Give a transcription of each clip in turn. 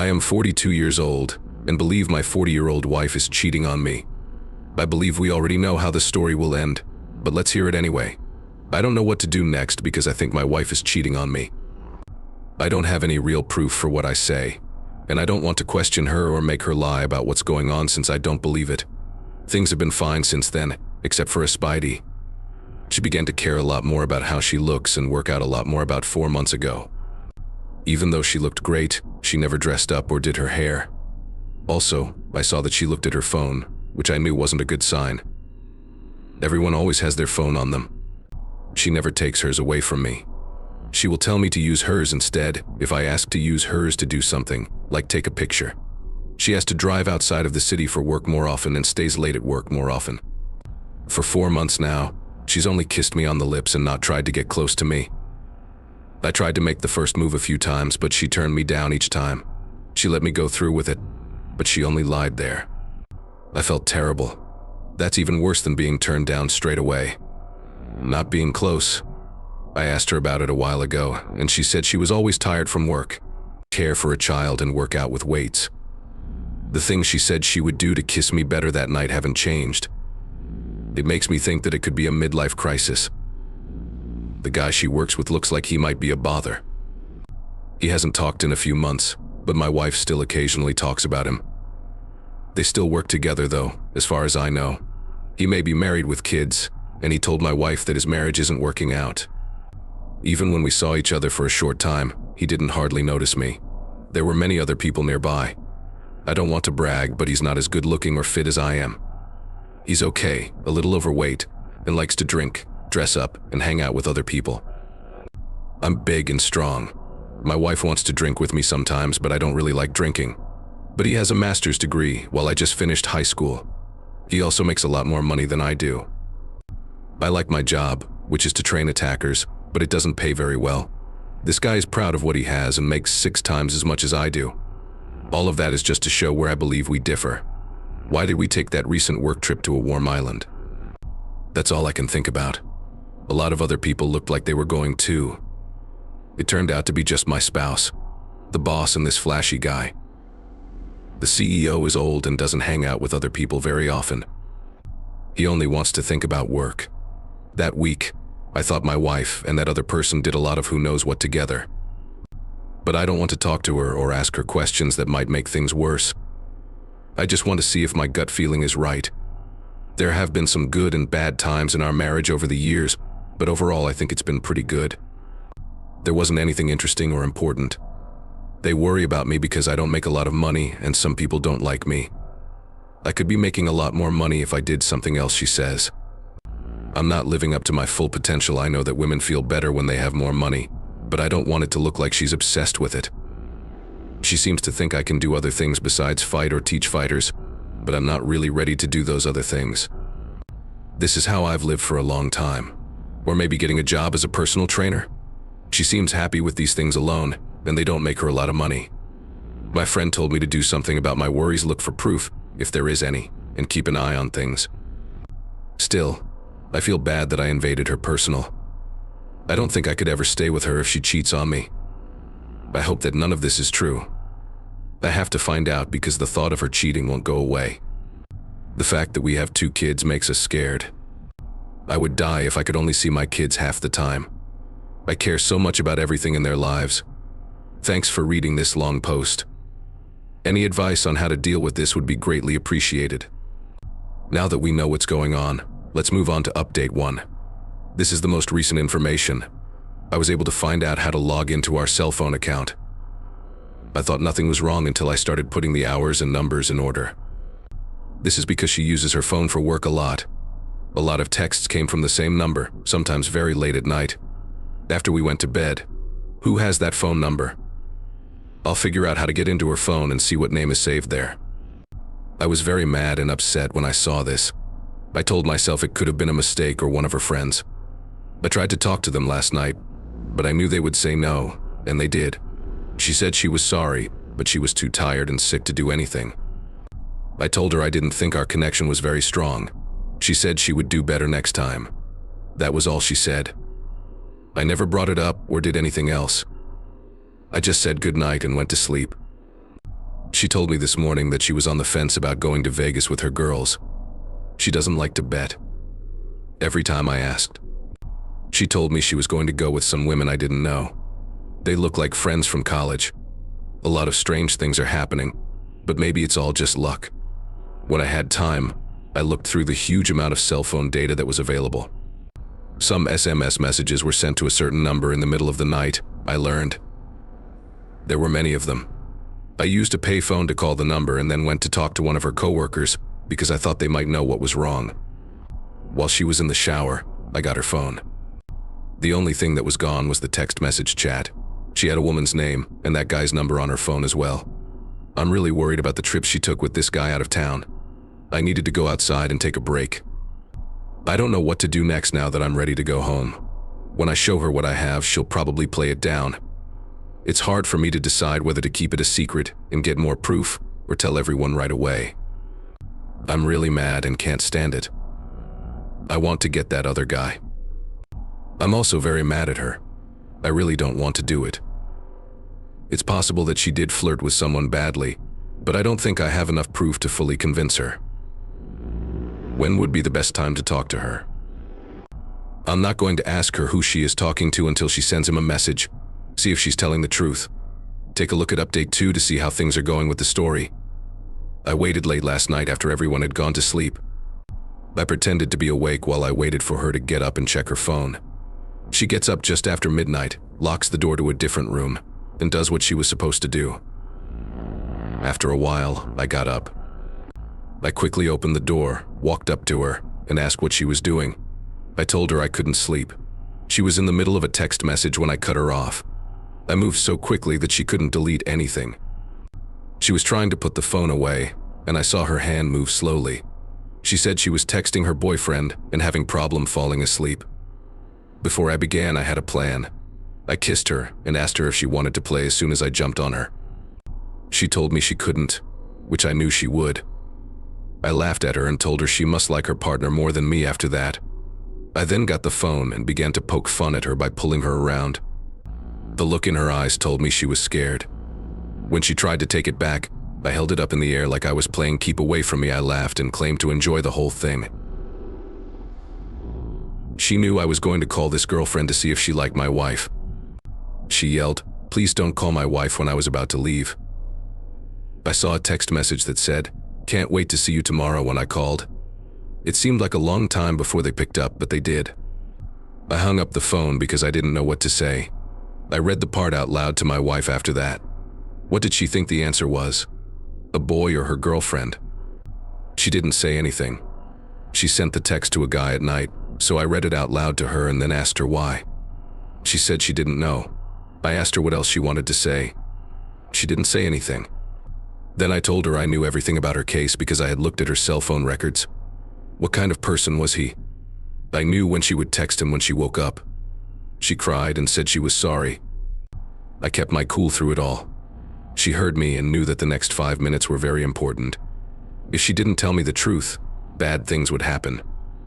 I am 42 years old and believe my 40-year-old wife is cheating on me. I believe we already know how the story will end, but let's hear it anyway. I don't know what to do next because I think my wife is cheating on me. I don't have any real proof for what I say, and I don't want to question her or make her lie about what's going on since I don't believe it. Things have been fine since then, except for a Spidey. She began to care a lot more about how she looks and work out a lot more about 4 months ago. Even though she looked great, she never dressed up or did her hair. Also, I saw that she looked at her phone, which I knew wasn't a good sign. Everyone always has their phone on them. She never takes hers away from me. She will tell me to use hers instead if I ask to use hers to do something, like take a picture. She has to drive outside of the city for work more often and stays late at work more often. For 4 months now, she's only kissed me on the lips and not tried to get close to me. I tried to make the first move a few times, but she turned me down each time. She let me go through with it, but she only lied there. I felt terrible. That's even worse than being turned down straight away. Not being close. I asked her about it a while ago, and she said she was always tired from work, care for a child and work out with weights. The things she said she would do to kiss me better that night haven't changed. It makes me think that it could be a midlife crisis. The guy she works with looks like he might be a bother. He hasn't talked in a few months, but my wife still occasionally talks about him. They still work together though, as far as I know. He may be married with kids, and he told my wife that his marriage isn't working out. Even when we saw each other for a short time, he didn't hardly notice me. There were many other people nearby. I don't want to brag, but he's not as good looking or fit as I am. He's okay, a little overweight, and likes to drink, dress up, and hang out with other people. I'm big and strong. My wife wants to drink with me sometimes, but I don't really like drinking. But he has a master's degree, while I just finished high school. He also makes a lot more money than I do. I like my job, which is to train attackers, but it doesn't pay very well. This guy is proud of what he has and makes 6 times as much as I do. All of that is just to show where I believe we differ. Why did we take that recent work trip to a warm island? That's all I can think about. A lot of other people looked like they were going too. It turned out to be just my spouse, the boss, and this flashy guy. The CEO is old and doesn't hang out with other people very often. He only wants to think about work. That week, I thought my wife and that other person did a lot of who knows what together. But I don't want to talk to her or ask her questions that might make things worse. I just want to see if my gut feeling is right. There have been some good and bad times in our marriage over the years, but overall I think it's been pretty good. There wasn't anything interesting or important. They worry about me because I don't make a lot of money and some people don't like me. I could be making a lot more money if I did something else, she says. I'm not living up to my full potential. I know that women feel better when they have more money, but I don't want it to look like she's obsessed with it. She seems to think I can do other things besides fight or teach fighters, but I'm not really ready to do those other things. This is how I've lived for a long time. Or maybe getting a job as a personal trainer. She seems happy with these things alone, and they don't make her a lot of money. My friend told me to do something about my worries, look for proof, if there is any, and keep an eye on things. Still, I feel bad that I invaded her personal. I don't think I could ever stay with her if she cheats on me. I hope that none of this is true. I have to find out because the thought of her cheating won't go away. The fact that we have 2 kids makes us scared. I would die if I could only see my kids half the time. I care so much about everything in their lives. Thanks for reading this long post. Any advice on how to deal with this would be greatly appreciated. Now that we know what's going on, let's move on to update 1. This is the most recent information. I was able to find out how to log into our cell phone account. I thought nothing was wrong until I started putting the hours and numbers in order. This is because she uses her phone for work a lot. A lot of texts came from the same number, sometimes very late at night. After we went to bed, who has that phone number? I'll figure out how to get into her phone and see what name is saved there. I was very mad and upset when I saw this. I told myself it could have been a mistake or one of her friends. I tried to talk to them last night, but I knew they would say no, and they did. She said she was sorry, but she was too tired and sick to do anything. I told her I didn't think our connection was very strong. She said she would do better next time. That was all she said. I never brought it up or did anything else. I just said goodnight and went to sleep. She told me this morning that she was on the fence about going to Vegas with her girls. She doesn't like to bet. Every time I asked. She told me she was going to go with some women I didn't know. They look like friends from college. A lot of strange things are happening, but maybe it's all just luck. When I had time, I looked through the huge amount of cell phone data that was available. Some SMS messages were sent to a certain number in the middle of the night, I learned. There were many of them. I used a payphone to call the number and then went to talk to one of her coworkers because I thought they might know what was wrong. While she was in the shower, I got her phone. The only thing that was gone was the text message chat. She had a woman's name and that guy's number on her phone as well. I'm really worried about the trip she took with this guy out of town. I needed to go outside and take a break. I don't know what to do next now that I'm ready to go home. When I show her what I have, she'll probably play it down. It's hard for me to decide whether to keep it a secret and get more proof or tell everyone right away. I'm really mad and can't stand it. I want to get that other guy. I'm also very mad at her. I really don't want to do it. It's possible that she did flirt with someone badly, but I don't think I have enough proof to fully convince her. When would be the best time to talk to her? I'm not going to ask her who she is talking to until she sends him a message. See if she's telling the truth. Take a look at update 2 to see how things are going with the story. I waited late last night after everyone had gone to sleep. I pretended to be awake while I waited for her to get up and check her phone. She gets up just after midnight, locks the door to a different room, and does what she was supposed to do. After a while, I got up. I quickly opened the door, walked up to her, and asked what she was doing. I told her I couldn't sleep. She was in the middle of a text message when I cut her off. I moved so quickly that she couldn't delete anything. She was trying to put the phone away, and I saw her hand move slowly. She said she was texting her boyfriend and having problem falling asleep. Before I began, I had a plan. I kissed her and asked her if she wanted to play as soon as I jumped on her. She told me she couldn't, which I knew she would. I laughed at her and told her she must like her partner more than me after that. I then got the phone and began to poke fun at her by pulling her around. The look in her eyes told me she was scared. When she tried to take it back, I held it up in the air like I was playing keep away from me. I laughed and claimed to enjoy the whole thing. She knew I was going to call this girlfriend to see if she liked my wife. She yelled, "Please don't call my wife," when I was about to leave. I saw a text message that said, "Can't wait to see you tomorrow," when I called. It seemed like a long time before they picked up, but they did. I hung up the phone because I didn't know what to say. I read the part out loud to my wife after that. What did she think the answer was? A boy or her girlfriend? She didn't say anything. She sent the text to a guy at night, so I read it out loud to her and then asked her why. She said she didn't know. I asked her what else she wanted to say. She didn't say anything. Then I told her I knew everything about her case because I had looked at her cell phone records. What kind of person was he? I knew when she would text him when she woke up. She cried and said she was sorry. I kept my cool through it all. She heard me and knew that the next 5 minutes were very important. If she didn't tell me the truth, bad things would happen.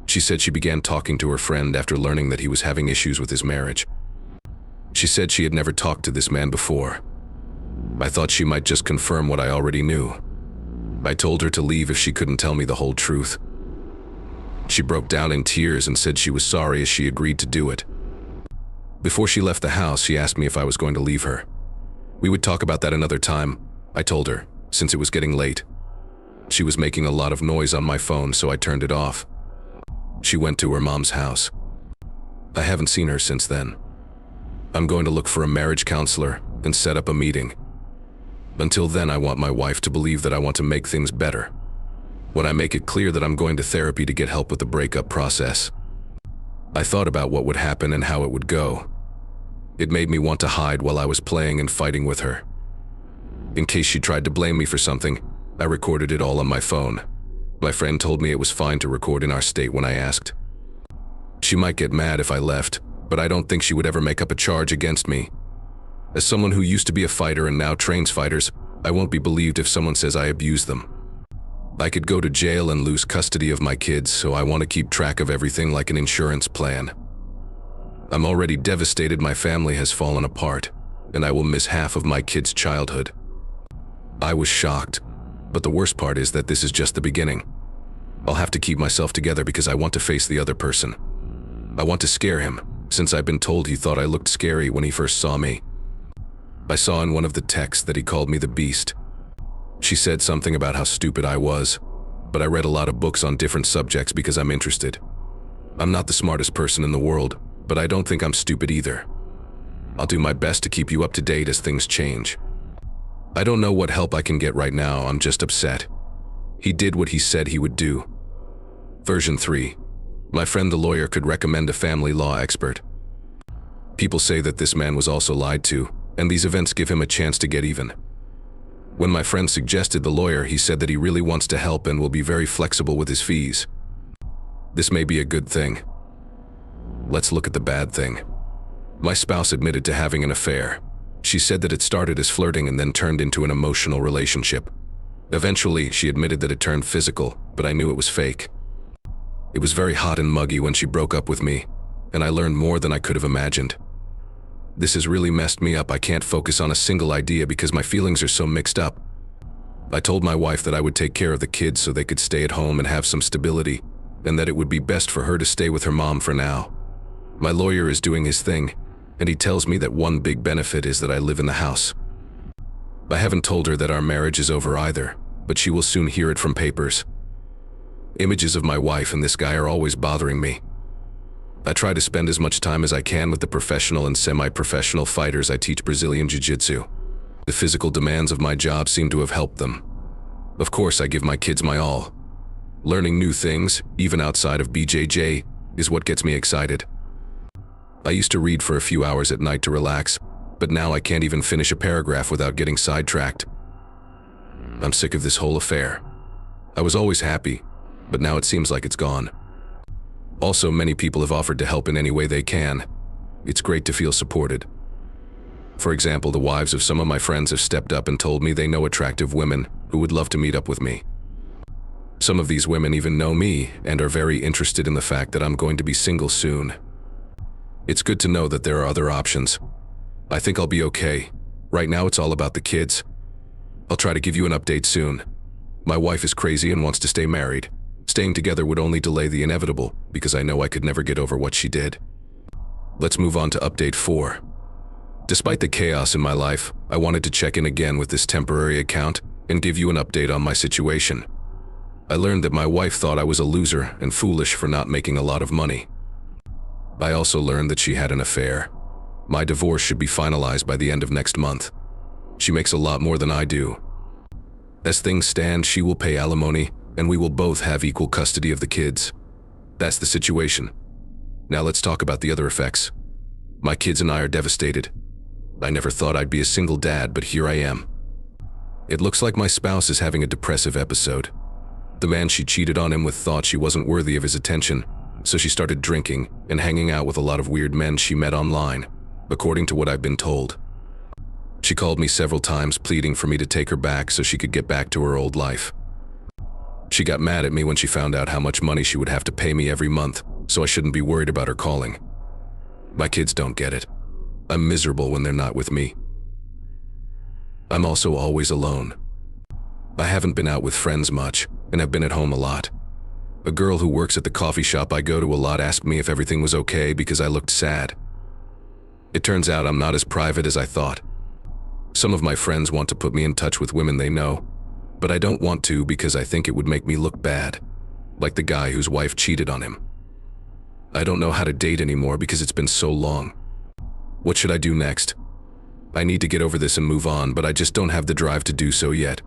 She said she began talking to her friend after learning that he was having issues with his marriage. She said she had never talked to this man before. I thought she might just confirm what I already knew. I told her to leave if she couldn't tell me the whole truth. She broke down in tears and said she was sorry as she agreed to do it. Before she left the house, she asked me if I was going to leave her. We would talk about that another time, I told her, since it was getting late. She was making a lot of noise on my phone, so I turned it off. She went to her mom's house. I haven't seen her since then. I'm going to look for a marriage counselor and set up a meeting. Until then, I want my wife to believe that I want to make things better. When I make it clear that I'm going to therapy to get help with the breakup process. I thought about what would happen and how it would go. It made me want to hide while I was playing and fighting with her. In case she tried to blame me for something, I recorded it all on my phone. My friend told me it was fine to record in our state when I asked. She might get mad if I left, but I don't think she would ever make up a charge against me. As someone who used to be a fighter and now trains fighters, I won't be believed if someone says I abuse them. I could go to jail and lose custody of my kids, so I want to keep track of everything like an insurance plan. I'm already devastated my family has fallen apart, and I will miss half of my kids' childhood. I was shocked, but the worst part is that this is just the beginning. I'll have to keep myself together because I want to face the other person. I want to scare him, since I've been told he thought I looked scary when he first saw me. I saw in one of the texts that he called me the beast. She said something about how stupid I was, but I read a lot of books on different subjects because I'm interested. I'm not the smartest person in the world, but I don't think I'm stupid either. I'll do my best to keep you up to date as things change. I don't know what help I can get right now, I'm just upset. He did what he said he would do. Version 3. My friend the lawyer could recommend a family law expert. People say that this man was also lied to, and these events give him a chance to get even. When my friend suggested the lawyer, he said that he really wants to help and will be very flexible with his fees. This may be a good thing. Let's look at the bad thing. My spouse admitted to having an affair. She said that it started as flirting and then turned into an emotional relationship. Eventually, she admitted that it turned physical, but I knew it was fake. It was very hot and muggy when she broke up with me, and I learned more than I could have imagined. This has really messed me up. I can't focus on a single idea because my feelings are so mixed up. I told my wife that I would take care of the kids so they could stay at home and have some stability, and that it would be best for her to stay with her mom for now. My lawyer is doing his thing, and he tells me that one big benefit is that I live in the house. I haven't told her that our marriage is over either, but she will soon hear it from papers. Images of my wife and this guy are always bothering me. I try to spend as much time as I can with the professional and semi-professional fighters I teach Brazilian Jiu-Jitsu. The physical demands of my job seem to have helped them. Of course, I give my kids my all. Learning new things, even outside of BJJ, is what gets me excited. I used to read for a few hours at night to relax, but now I can't even finish a paragraph without getting sidetracked. I'm sick of this whole affair. I was always happy, but now it seems like it's gone. Also, many people have offered to help in any way they can. It's great to feel supported. For example, the wives of some of my friends have stepped up and told me they know attractive women who would love to meet up with me. Some of these women even know me and are very interested in the fact that I'm going to be single soon. It's good to know that there are other options. I think I'll be okay. Right now it's all about the kids. I'll try to give you an update soon. My wife is crazy and wants to stay married. Staying together would only delay the inevitable because I know I could never get over what she did. Let's move on to update 4. Despite the chaos in my life, I wanted to check in again with this temporary account and give you an update on my situation. I learned that my wife thought I was a loser and foolish for not making a lot of money. I also learned that she had an affair. My divorce should be finalized by the end of next month. She makes a lot more than I do. As things stand, she will pay alimony, and we will both have equal custody of the kids. That's the situation. Now let's talk about the other effects. My kids and I are devastated. I never thought I'd be a single dad, but here I am. It looks like my spouse is having a depressive episode. The man she cheated on him with thought she wasn't worthy of his attention, so she started drinking and hanging out with a lot of weird men she met online, according to what I've been told. She called me several times pleading for me to take her back so she could get back to her old life. She got mad at me when she found out how much money she would have to pay me every month, so I shouldn't be worried about her calling. My kids don't get it. I'm miserable when they're not with me. I'm also always alone. I haven't been out with friends much, and have been at home a lot. A girl who works at the coffee shop I go to a lot asked me if everything was okay because I looked sad. It turns out I'm not as private as I thought. Some of my friends want to put me in touch with women they know, but I don't want to because I think it would make me look bad, like the guy whose wife cheated on him. I don't know how to date anymore because it's been so long. What should I do next? I need to get over this and move on, but I just don't have the drive to do so yet.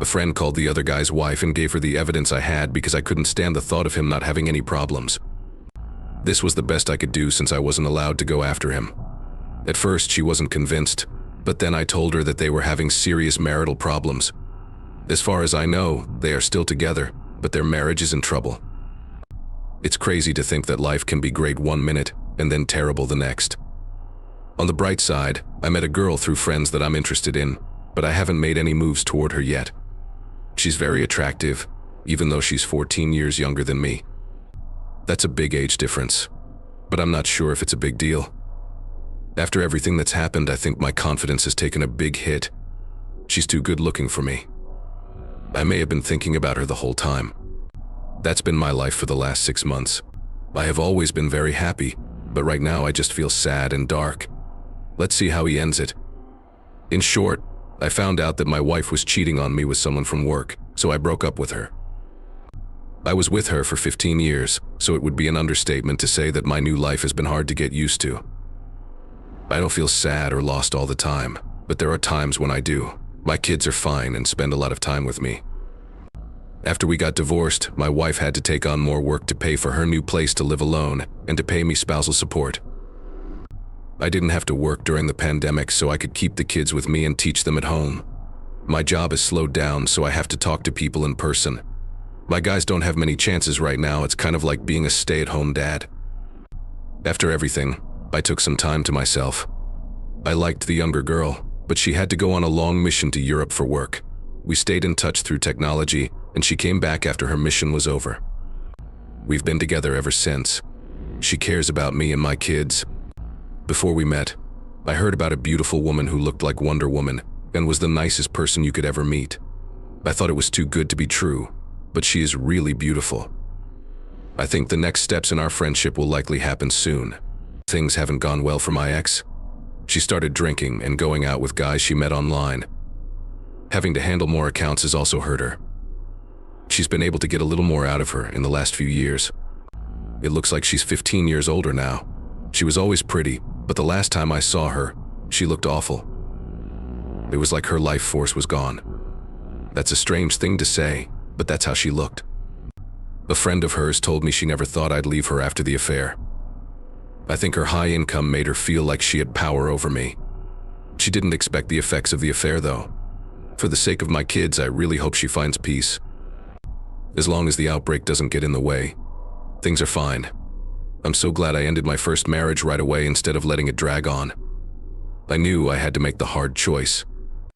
A friend called the other guy's wife and gave her the evidence I had because I couldn't stand the thought of him not having any problems. This was the best I could do since I wasn't allowed to go after him. At first, she wasn't convinced, but then I told her that they were having serious marital problems. As far as I know, they are still together, but their marriage is in trouble. It's crazy to think that life can be great one minute and then terrible the next. On the bright side, I met a girl through friends that I'm interested in, but I haven't made any moves toward her yet. She's very attractive, even though she's 14 years younger than me. That's a big age difference, but I'm not sure if it's a big deal. After everything that's happened, I think my confidence has taken a big hit. She's too good looking for me. I may have been thinking about her the whole time. That's been my life for the last 6 months. I have always been very happy, but right now I just feel sad and dark. Let's see how he ends it. In short, I found out that my wife was cheating on me with someone from work, so I broke up with her. I was with her for 15 years, so it would be an understatement to say that my new life has been hard to get used to. I don't feel sad or lost all the time, but there are times when I do. My kids are fine and spend a lot of time with me. After we got divorced, my wife had to take on more work to pay for her new place to live alone and to pay me spousal support. I didn't have to work during the pandemic, so I could keep the kids with me and teach them at home. My job has slowed down, so I have to talk to people in person. My guys don't have many chances right now. It's kind of like being a stay-at-home dad. After everything, I took some time to myself. I liked the younger girl, but she had to go on a long mission to Europe for work. We stayed in touch through technology, and she came back after her mission was over. We've been together ever since. She cares about me and my kids. Before we met, I heard about a beautiful woman who looked like Wonder Woman and was the nicest person you could ever meet. I thought it was too good to be true, but she is really beautiful. I think the next steps in our friendship will likely happen soon. Things haven't gone well for my ex. She started drinking and going out with guys she met online. Having to handle more accounts has also hurt her. She's been able to get a little more out of her in the last few years. It looks like she's 15 years older now. She was always pretty, but the last time I saw her, she looked awful. It was like her life force was gone. That's a strange thing to say, but that's how she looked. A friend of hers told me she never thought I'd leave her after the affair. I think her high income made her feel like she had power over me. She didn't expect the effects of the affair, though. For the sake of my kids, I really hope she finds peace. As long as the outbreak doesn't get in the way, things are fine. I'm so glad I ended my first marriage right away instead of letting it drag on. I knew I had to make the hard choice.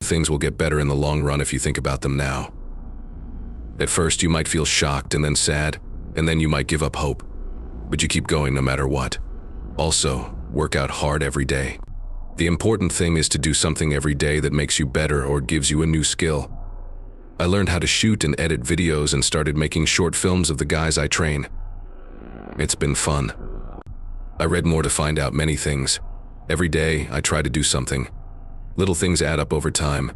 Things will get better in the long run if you think about them now. At first, you might feel shocked and then sad, and then you might give up hope. But you keep going no matter what. Also, work out hard every day. The important thing is to do something every day that makes you better or gives you a new skill. I learned how to shoot and edit videos and started making short films of the guys I train. It's been fun. I read more to find out many things. Every day, I try to do something. Little things add up over time.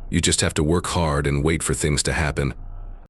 You just have to work hard and wait for things to happen,